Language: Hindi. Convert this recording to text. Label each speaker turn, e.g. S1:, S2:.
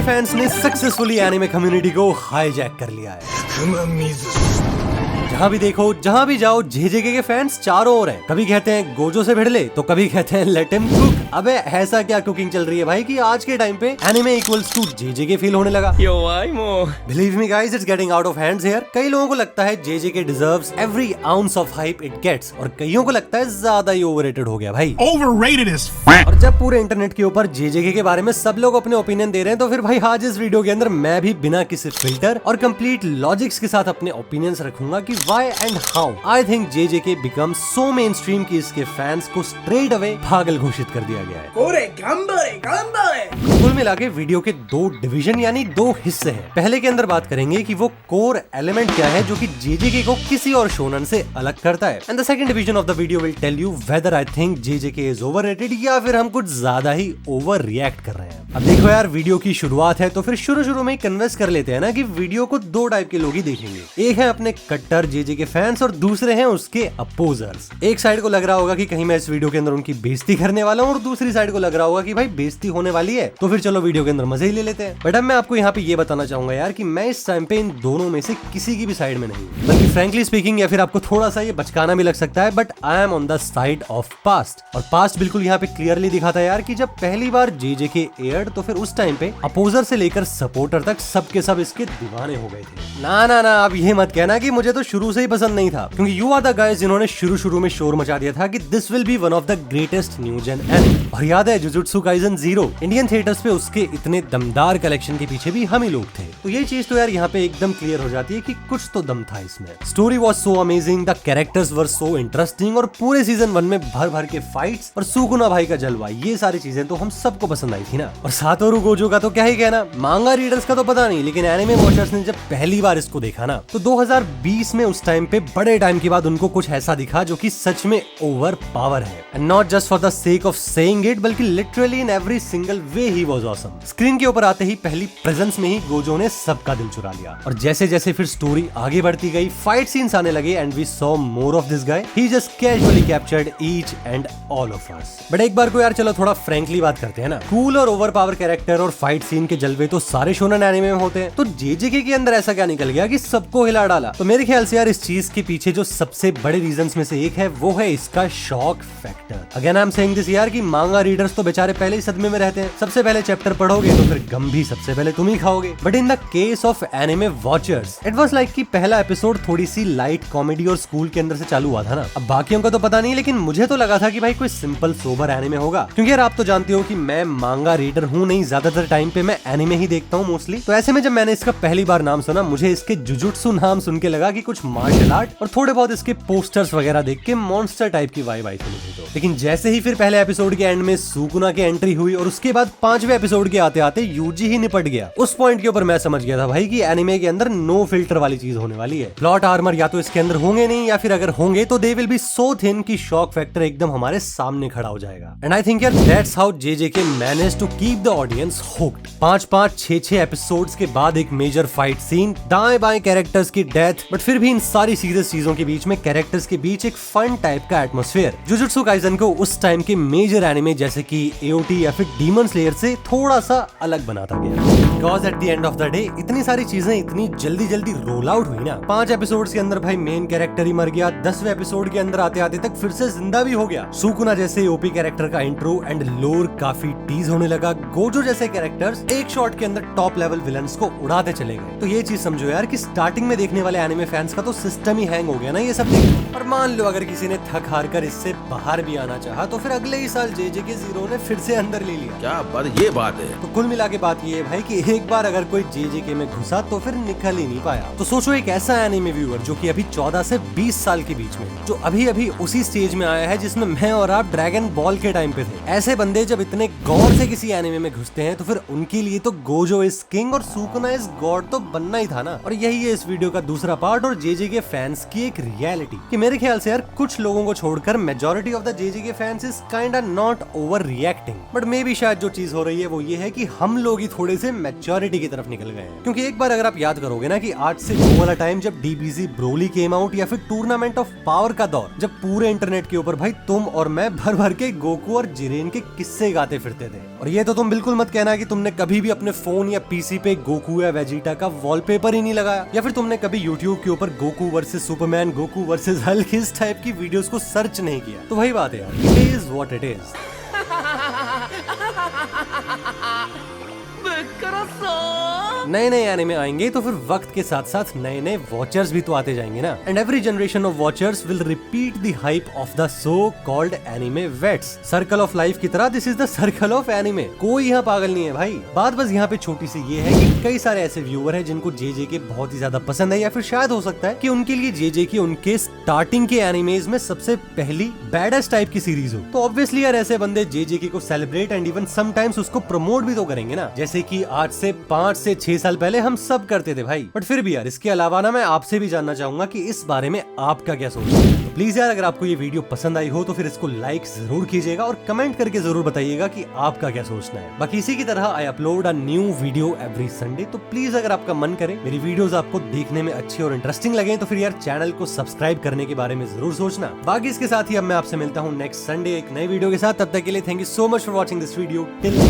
S1: फैंस ने सक्सेसफुली एनिमे कम्युनिटी को हाईजैक कर लिया है। जहाँ भी देखो, जहाँ भी जाओ, जेजेके के फैंस चारों ओर हैं। कभी कहते हैं गोजो से भिड़ ले, तो कभी कहते हैं लेट हिम कुक। अबे ऐसा क्या कुकिंग चल रही है भाई कि आज के टाइम पे anime equals to JJK feel होने लगा। Believe me guys, it's getting out of hands here. कई लोगों को लगता है JJK deserves every ounce of hype it gets, और कईयों को लगता है ज्यादा ही ओवररेटेड हो गया भाई।
S2: Overrated is
S1: और जब पूरे इंटरनेट के ऊपर जेजेके के बारे में सब लोग अपने ओपिनियन दे रहे हैं, तो फिर भाई आज इस वीडियो के अंदर मैं भी बिना किसी फिल्टर और कंप्लीट लॉजिक्स के साथ अपने ओपिनियंस रखूंगा कि why and how I think जेजेके become so main stream कि इसके फैंस को स्ट्रेट अवे पागल घोषित कर दिया गया है। कुल मिला के वीडियो के दो डिवीजन यानी दो हिस्से हैं। पहले के अंदर बात करेंगे कि वो कोर एलिमेंट क्या है जो कि जेजेके को किसी और शोनन से अलग करता है, and the second division of the video will tell you whether I think JJK is overrated या फिर हम कुछ ज्यादा ही ओवर रिएक्ट कर रहे हैं। अब देखो यार, वीडियो की शुरुआत है तो फिर शुरू में कन्विंस कर लेते हैं ना कि वीडियो को दो टाइप के लोग ही देखेंगे। एक है अपने कट्टर जेजेके फैंस और दूसरे हैं उसके अपोजर्स। एक साइड को लग रहा होगा कि कहीं मैं इस वीडियो के अंदर उनकी बेइज्जती करने वाला हूँ, और दूसरी साइड को लग रहा होगा कि भाई बेइज्जती होने वाली है तो फिर चलो वीडियो के अंदर मजे ही ले लेते हैं। बट अब मैं आपको यहाँ पे ये बताना चाहूंगा यार कि मैं इस टाइम पे इन दोनों में से किसी की भी साइड में नहीं हूँ, बल्कि फ्रैंकली स्पीकिंग, या फिर आपको थोड़ा सा ये बचकाना भी लग सकता है, but I am on the side of past. और पास्ट बिल्कुल यहाँ पे क्लियरली दिखाता है यार कि जब पहली बार जेजेके एयर्ड तो फिर उस टाइम पे अपोजर से लेकर सपोर्टर तक सबके सब इसके दीवाने हो गए थे। ना ना ना, अब ये मत कहना कि मुझे तो शुरू से ही पसंद नहीं था, क्योंकि यू आर द गाइस जिन्होंने शुरू में शोर मचा दिया था कि this will be one of the greatest new gen anime. और याद है जुजुत्सु काइसेन 0 इंडियन थिएटर्स पे उसके इतने दमदार कलेक्शन के पीछे भी हम ही लोग थे। तो ये चीज तो यार यहाँ पे एकदम क्लियर हो जाती है कि कुछ तो दम था इसमें। Story was so amazing, the characters were so interesting, और पूरे सीजन 1 में भर के फाइट्स और सुकुना भाई का जलवा, ये सारी चीजें तो हम सबको पसंद आई थी ना। और सातोरू गोजो का तो क्या ही कहना, मांगा रीडर्स का तो पता नहीं, लेकिन एनिमे वॉचर्स ने जब पहली बार इसको देखा ना, तो 2020 में उस टाइम पे बड़े टाइम के बाद उनको कुछ ऐसा दिखा जो कि सच में ओवर पावर है, and not just for the sake of saying it, बल्कि literally in every single way he was awesome. Screen के ऊपर आते ही पहली प्रेजेंस में ही गोजो ने सबका दिल चुरा लिया, और जैसे जैसे फिर स्टोरी आगे बढ़ती गई, फाइट सीन्स आने लगे, and we saw more of this guy. He just casually captured each and all of us. But एक बार को यार चलो थोड़ा फ्रैंकली बात करते हैं ना, कूल और ओवर पावर कैरेक्टर और फाइट सीन के जलवे तो सारे शोनन एनिमे में होते हैं, तो जेजेके के अंदर ऐसा क्या निकल गया कि सबको हिला डाला? तो मेरे ख्याल से यार इस चीज के पीछे जो सबसे बड़े रीजंस में से एक है वो है इसका shock factor. Again I am saying this यार कि मांगा रीडर्स तो बेचारे पहले ही सदमे में रहते हैं, सबसे पहले चैप्टर पढ़ोगे तो फिर गम भी सबसे पहले तुम ही खाओगे। But in the case of anime watchers it was like कि पहला एपिसोड थोड़ी सी लाइट कॉमेडी और स्कूल के अंदर से चालू हुआ था ना। अब बाकियों का तो पता नहीं, लेकिन मुझे तो लगा था कि भाई कोई सिंपल सोबर एनिमे होगा, क्योंकि यार आप तो जानते हो कि मैं मांगा रीडर हूँ नहीं, ज्यादातर टाइम पे मैं एनिमे ही देखता हूँ मोस्टली। तो ऐसे में जब मैंने इसका पहली बार नाम सुना, मुझे इसके जुजुत्सु नाम सुन के लगा कि कुछ मार्शल आर्ट और थोड़े बहुत इसके पोस्टर्स वगैरह देख के मॉन्स्टर टाइप की वाइब आई थी मुझे तो। लेकिन जैसे ही फिर पहले एपिसोड के एंड में सुकुना की एंट्री हुई और उसके बाद 5वें एपिसोड के आते आते यूजी ही निपट गया, उस पॉइंट के ऊपर मैं समझ गया था भाई कि एनिमे के अंदर नो फिल्टर वाली चीज होने वाली है। प्लॉट आर्मर या तो इसके अंदर होंगे नहीं, या फिर अगर होंगे तो they will be so thin कि शॉक फैक्टर एकदम हमारे सामने खड़ा हो जाएगा। एंड आई थिंक यार that's how JJK manage to keep the audience hooked. 5-6 episodes के बाद एक मेजर फाइट सीन, दाएं बाएं कैरेक्टर्स की डेथ, बट फिर भी इन सारी सीरियस चीजों के बीच में कैरेक्टर्स के बीच एक फन टाइप का एटमॉस्फेयर जुजुत्सु काइसेन को उस टाइम के मेजर एनिमे जैसे कि एओटी या फिर डीमन स्लेयर से थोड़ा सा अलग बनाता गया। Because at the end of the day इतनी सारी चीजें इतनी जल्दी रोल आउट हुई ना। 5 एपिसोड्स के अंदर भाई मेन कैरेक्टर ही मर गया, 10वें एपिसोड के अंदर आते आते तक फिर से जिंदा भी हो गया। सुकुना जैसे ओपी कैरेक्टर का इंट्रो एंड लोर काफी टीज होने लगा। गोजो जैसे कैरेक्टर्स एक शॉट के अंदर टॉप लेवल विलन्स को उड़ाते चले गए। तो ये चीज समझो यार कि स्टार्टिंग में देखने वाले एनिमे फैंस का तो सिस्टम ही हैंग हो गया ना ये सब देख। और मान लो अगर किसी ने थक हार कर इससे बाहर भी आना चाहा तो फिर अगले ही साल जेजेके 0 ने फिर से अंदर ले लिया।
S2: क्या बात, ये बात है।
S1: तो कुल मिला के बात ये है भाई कि एक बार अगर कोई जेजेके में घुसा तो फिर निकल ही नहीं पाया। तो सोचो एक ऐसा एनिमे व्यूअर जो कि अभी 14 से 20 साल के बीच में, जो अभी उसी स्टेज में आया है जिसमें मैं और आप ड्रैगन बॉल के टाइम पे थे। ऐसे बंदे जब इतने गौर से किसी एनिमे में घुसते हैं तो फिर उनके लिए तो गोजो इज किंग और सुकुना इज गॉड तो बनना ही था ना। और यही है इस वीडियो का दूसरा पार्ट और जेजेके फैंस की एक रियलिटी कि मेरे ख्याल से यार कुछ लोगों को छोड़कर majority of the जेजेके fans is kinda not over reacting. But may be शायद जो चीज हो रही है वो ये है कि हम लोग ही थोड़े से मैच्योरिटी की तरफ निकल गए हैं। क्योंकि एक बार अगर आप याद करोगे ना कि आज से वो वाला टाइम जब डीबीजी ब्रोली केम आउट या फिर टूर्नामेंट ऑफ पावर का दौर, जब पूरे इंटरनेट के ऊपर भाई तुम और मैं भर के गोकू और जिरेन के किस्से गाते फिरते थे। और ये तो तुम बिल्कुल मत कहना कि तुमने कभी भी अपने फोन या पीसी पे गोकू या वेजिटा का वॉलपेपर ही नहीं लगाया, या फिर तुमने कभी यूट्यूब के ऊपर Goku versus Superman, Goku versus Hulk इस टाइप की वीडियोस को सर्च नहीं किया। तो वही बात है यार, it is what it is. नए नए एनिमे आएंगे तो फिर वक्त के साथ साथ नए नए वॉचर्स भी तो आते जाएंगे ना। And every generation of watchers will repeat the hype of the so called anime waits. Circle of life की तरह this is the circle of anime. कोई यहाँ पागल नहीं है भाई। बात बस यहाँ पे छोटी सी ये है कि कई सारे ऐसे व्यूअर हैं जिनको जेजे के बहुत ही ज्यादा पसंद है, या फिर शायद हो सकता है कि उनके लिए जेजे की उनके स्टार्टिंग के एनिमेज में सबसे पहली बैडेस्ट टाइप की सीरीज हो। तो ऑब्वियसली यार ऐसे बंदे जेजे को सेलिब्रेट एंड इवन समटाइम्स उसको प्रमोट भी तो करेंगे ना, जैसे कि आज से 5 से 6 साल पहले हम सब करते थे भाई। बट फिर भी यार इसके अलावा ना मैं आपसे भी जानना चाहूंगा कि इस बारे में आपका क्या सोचना है। तो प्लीज यार अगर आपको ये वीडियो पसंद आई हो तो फिर इसको लाइक जरूर कीजिएगा और कमेंट करके जरूर बताइएगा कि आपका क्या सोचना है। बाकी इसी की तरह I upload a new video every Sunday, तो प्लीज अगर आपका मन करे, मेरी वीडियोस आपको देखने में अच्छी और इंटरेस्टिंग लगे, तो फिर यार चैनल को सब्सक्राइब करने के बारे में जरूर सोचना। बाकी इसके साथ ही अब मैं आपसे मिलता हूँ नेक्स्ट संडे एक नई वीडियो के साथ। तब तक के लिए thank you so much for watching this video till